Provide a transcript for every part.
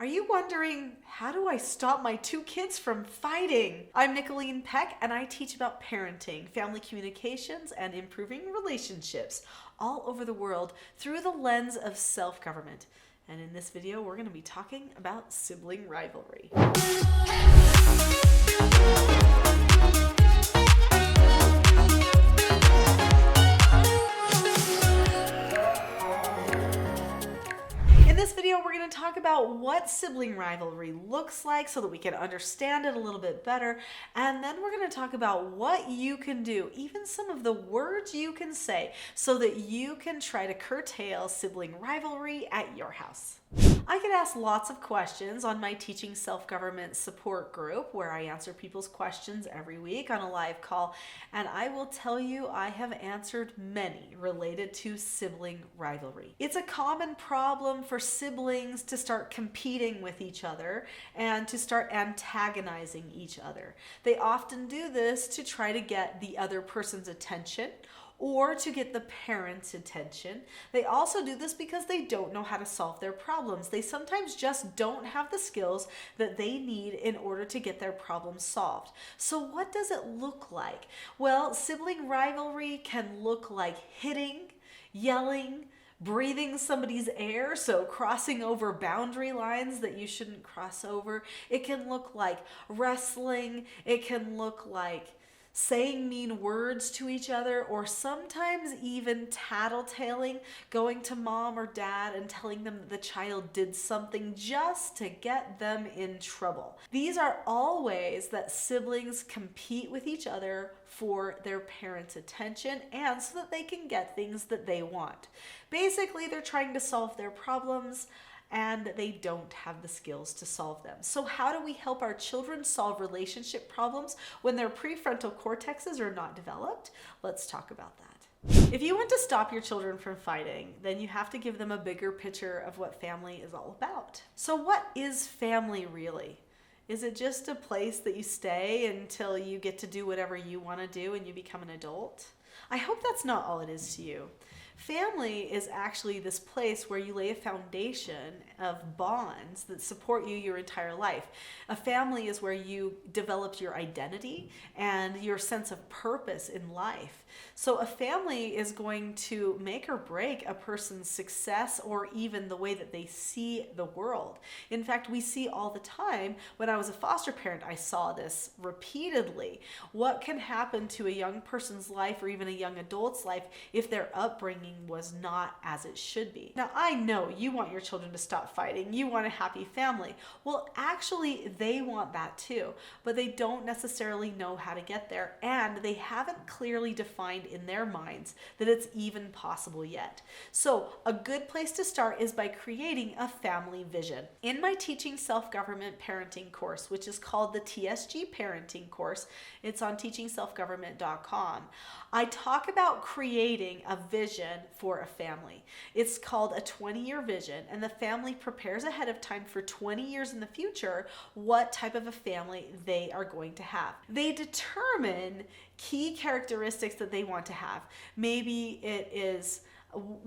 Are you wondering, how do I stop my two kids from fighting? I'm Nicholeen Peck, and I teach about parenting, family communications, and improving relationships all over the world through the lens of self-government. And in this video, we're going to be talking about sibling rivalry. In this video, we're going to talk about what sibling rivalry looks like so that we can understand it a little bit better. And then we're going to talk about what you can do, even some of the words you can say, so that you can try to curtail sibling rivalry at your house. I get asked lots of questions on my Teaching Self-Government support group, where I answer people's questions every week on a live call, and I will tell you I have answered many related to sibling rivalry. It's a common problem for siblings to start competing with each other and to start antagonizing each other. They often do this to try to get the other person's attention or to get the parents' attention. They also do this because they don't know how to solve their problems. They sometimes just don't have the skills that they need in order to get their problems solved. So what does it look like? Well, sibling rivalry can look like hitting, yelling, breathing somebody's air, so crossing over boundary lines that you shouldn't cross over. It can look like wrestling. It can look like saying mean words to each other, or sometimes even tattletaling, going to mom or dad and telling them that the child did something just to get them in trouble. These are all ways that siblings compete with each other for their parents' attention and so that they can get things that they want. Basically, they're trying to solve their problems, and they don't have the skills to solve them. So how do we help our children solve relationship problems when their prefrontal cortexes are not developed? Let's talk about that. If you want to stop your children from fighting, then you have to give them a bigger picture of what family is all about. So what is family really? Is it just a place that you stay until you get to do whatever you want to do and you become an adult? I hope that's not all it is to you. Family is actually this place where you lay a foundation of bonds that support you your entire life. A family is where you develop your identity and your sense of purpose in life. So a family is going to make or break a person's success or even the way that they see the world. In fact, we see all the time, when I was a foster parent, I saw this repeatedly. What can happen to a young person's life or even a young adult's life if their upbringing was not as it should be? Now, I know you want your children to stop fighting. You want a happy family. Well, actually, they want that too, but they don't necessarily know how to get there, and they haven't clearly defined in their minds that it's even possible yet. So a good place to start is by creating a family vision. In my Teaching Self-Government Parenting course, which is called the TSG Parenting course, it's on teachingselfgovernment.com, I talk about creating a vision for a family. It's called a 20-year vision, and the family prepares ahead of time for 20 years in the future what type of a family they are going to have. They determine key characteristics that they want to have. Maybe it is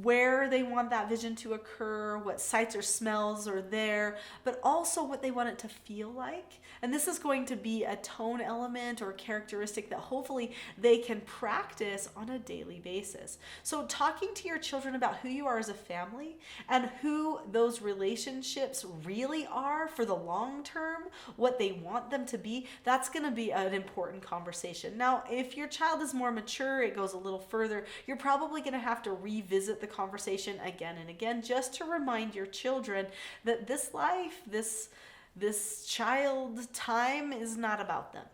where they want that vision to occur, what sights or smells are there, but also what they want it to feel like. And this is going to be a tone element or characteristic that hopefully they can practice on a daily basis. So talking to your children about who you are as a family and who those relationships really are for the long term, what they want them to be, that's going to be an important conversation. Now, if your child is more mature, it goes a little further, you're probably going to have to revisit the conversation again and again, just to remind your children that this life, this child time is not about them.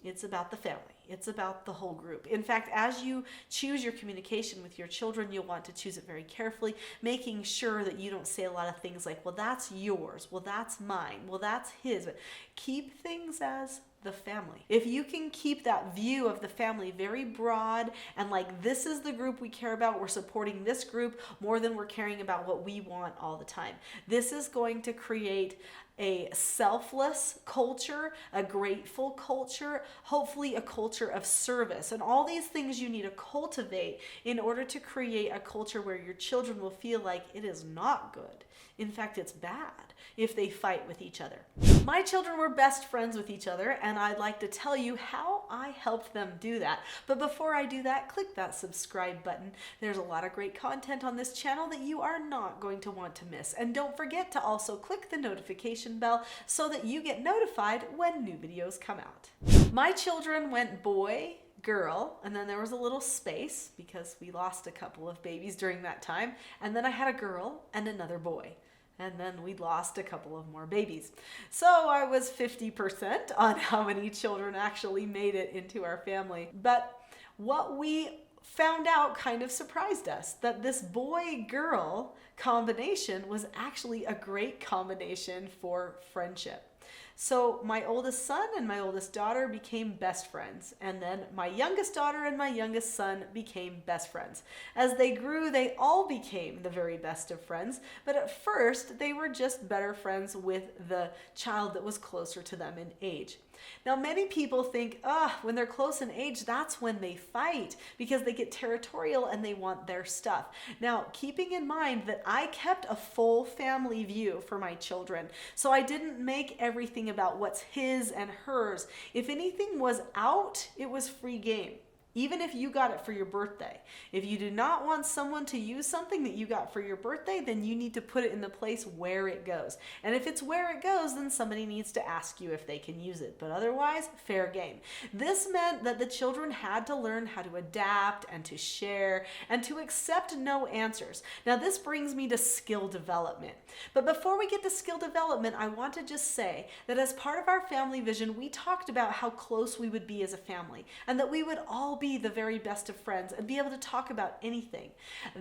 It's about the family. It's about the whole group. In fact, as you choose your communication with your children, you'll want to choose it very carefully, making sure that you don't say a lot of things like, well, that's yours, well, that's mine, well, that's his. But keep things as the family. If you can keep that view of the family very broad and like, this is the group we care about, we're supporting this group more than we're caring about what we want all the time. This is going to create a selfless culture, a grateful culture, hopefully a culture of service. And all these things you need to cultivate in order to create a culture where your children will feel like it is not good. In fact, it's bad. if they fight with each other. My children were best friends with each other, and I'd like to tell you how I helped them do that. But before I do that, click that subscribe button. There's a lot of great content on this channel that you are not going to want to miss. And don't forget to also click the notification bell so that you get notified when new videos come out. My children went boy, girl, and then there was a little space because we lost a couple of babies during that time. And then I had a girl and another boy. And then we lost a couple of more babies. So I was 50% on how many children actually made it into our family. But what we found out kind of surprised us, that this boy-girl combination was actually a great combination for friendship. So my oldest son and my oldest daughter became best friends, and then my youngest daughter and my youngest son became best friends. As they grew, they all became the very best of friends, but at first they were just better friends with the child that was closer to them in age. Now, many people think, when they're close in age, that's when they fight because they get territorial and they want their stuff. Now, keeping in mind that I kept a full family view for my children, so I didn't make everything about what's his and hers. If anything was out, it was free game. Even if you got it for your birthday. If you do not want someone to use something that you got for your birthday, then you need to put it in the place where it goes. And if it's where it goes, then somebody needs to ask you if they can use it. But otherwise, fair game. This meant that the children had to learn how to adapt and to share and to accept no answers. Now, this brings me to skill development. But before we get to skill development, I want to just say that as part of our family vision, we talked about how close we would be as a family and that we would all be the very best of friends and be able to talk about anything.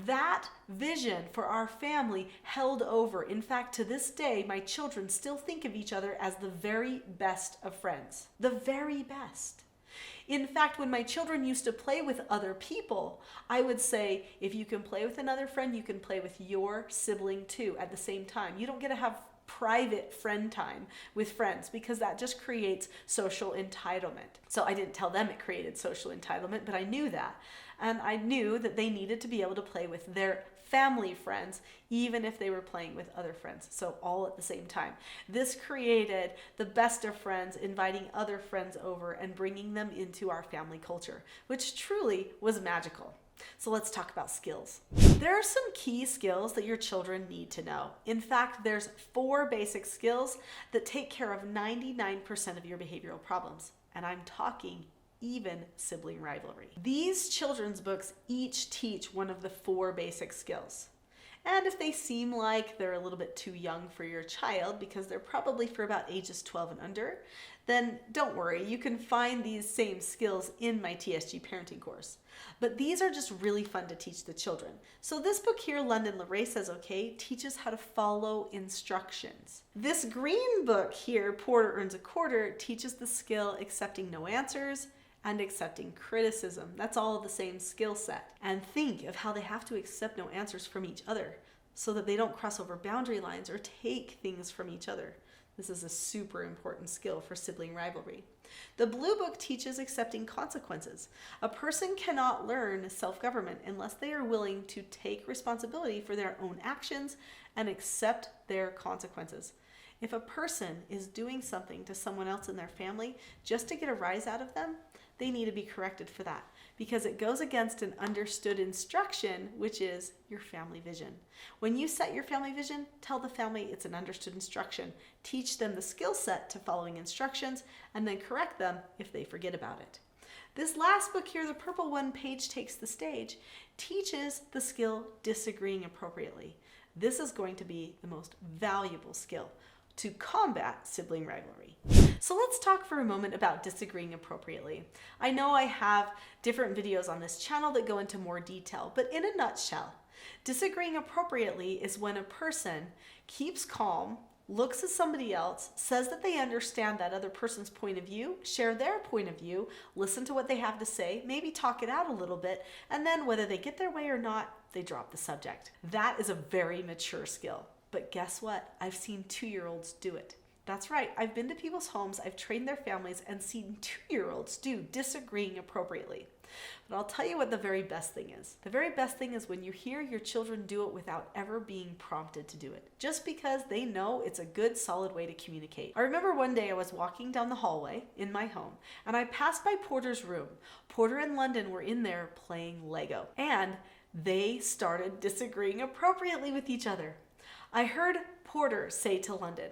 That vision for our family held over. In fact, to this day, my children still think of each other as the very best of friends. The very best. In fact, when my children used to play with other people, I would say, if you can play with another friend, you can play with your sibling too at the same time. You don't get to have private friend time with friends because that just creates social entitlement. So I didn't tell them it created social entitlement, but I knew that. And I knew that they needed to be able to play with their family friends, even if they were playing with other friends. So all at the same time. This created the best of friends, inviting other friends over and bringing them into our family culture, which truly was magical. So let's talk about skills. There are some key skills that your children need to know. In fact, there's 4 basic skills that take care of 99% of your behavioral problems. And I'm talking even sibling rivalry. These children's books each teach one of the 4 basic skills. And if they seem like they're a little bit too young for your child, because they're probably for about ages 12 and under, then don't worry, you can find these same skills in my TSG parenting course. But these are just really fun to teach the children. So this book here, London LaRae Says Okay, teaches how to follow instructions. This green book here, Porter Earns a Quarter, teaches the skill accepting no answers and accepting criticism. That's all the same skill set. And think of how they have to accept no answers from each other so that they don't cross over boundary lines or take things from each other. This is a super important skill for sibling rivalry. The blue book teaches accepting consequences. A person cannot learn self-government unless they are willing to take responsibility for their own actions and accept their consequences. If a person is doing something to someone else in their family just to get a rise out of them, they need to be corrected for that because it goes against an understood instruction, which is your family vision. When you set your family vision, tell the family it's an understood instruction. Teach them the skill set to following instructions and then correct them if they forget about it. This last book here, the purple one, Page Takes the Stage, teaches the skill disagreeing appropriately. This is going to be the most valuable skill to combat sibling rivalry. So let's talk for a moment about disagreeing appropriately. I know I have different videos on this channel that go into more detail, but in a nutshell, disagreeing appropriately is when a person keeps calm, looks at somebody else, says that they understand that other person's point of view, share their point of view, listen to what they have to say, maybe talk it out a little bit, and then whether they get their way or not, they drop the subject. That is a very mature skill. But guess what? I've seen 2-year-olds do it. That's right. I've been to people's homes, I've trained their families, and seen 2-year-olds do disagreeing appropriately. But I'll tell you what the very best thing is. The very best thing is when you hear your children do it without ever being prompted to do it, just because they know it's a good, solid way to communicate. I remember one day I was walking down the hallway in my home, and I passed by Porter's room. Porter and London were in there playing Lego, and they started disagreeing appropriately with each other. I heard Porter say to London,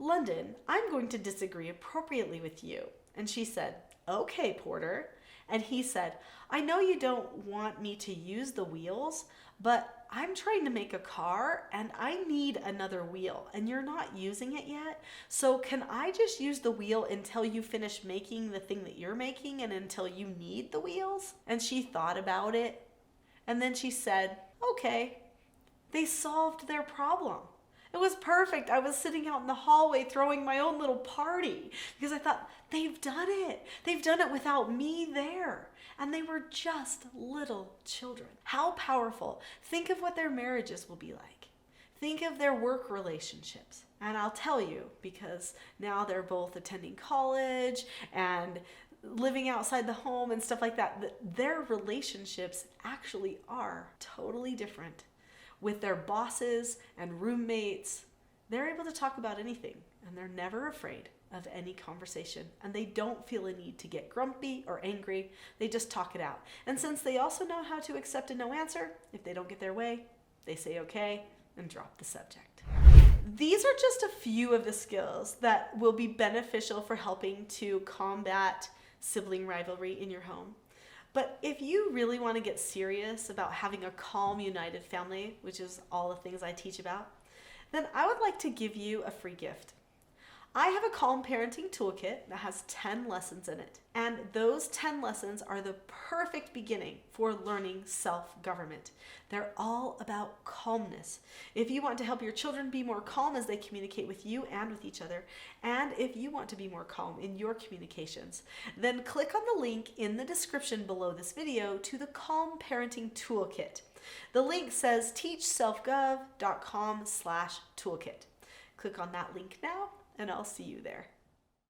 "London, I'm going to disagree appropriately with you." And she said, "Okay, Porter." And he said, "I know you don't want me to use the wheels, but I'm trying to make a car and I need another wheel and you're not using it yet. So can I just use the wheel until you finish making the thing that you're making and until you need the wheels?" And she thought about it. And then she said, "Okay." They solved their problem. It was perfect. I was sitting out in the hallway throwing my own little party because I thought, they've done it. They've done it without me there. And they were just little children. How powerful. Think of what their marriages will be like. Think of their work relationships. And I'll tell you, because now they're both attending college and living outside the home and stuff like that, their relationships actually are totally different. With their bosses and roommates, they're able to talk about anything and they're never afraid of any conversation and they don't feel a need to get grumpy or angry. They just talk it out. And since they also know how to accept a no answer, if they don't get their way, they say okay and drop the subject. These are just a few of the skills that will be beneficial for helping to combat sibling rivalry in your home. But if you really want to get serious about having a calm, united family, which is all the things I teach about, then I would like to give you a free gift. I have a Calm Parenting Toolkit that has 10 lessons in it. And those 10 lessons are the perfect beginning for learning self-government. They're all about calmness. If you want to help your children be more calm as they communicate with you and with each other, and if you want to be more calm in your communications, then click on the link in the description below this video to the Calm Parenting Toolkit. The link says teachselfgov.com/toolkit. Click on that link now, and I'll see you there.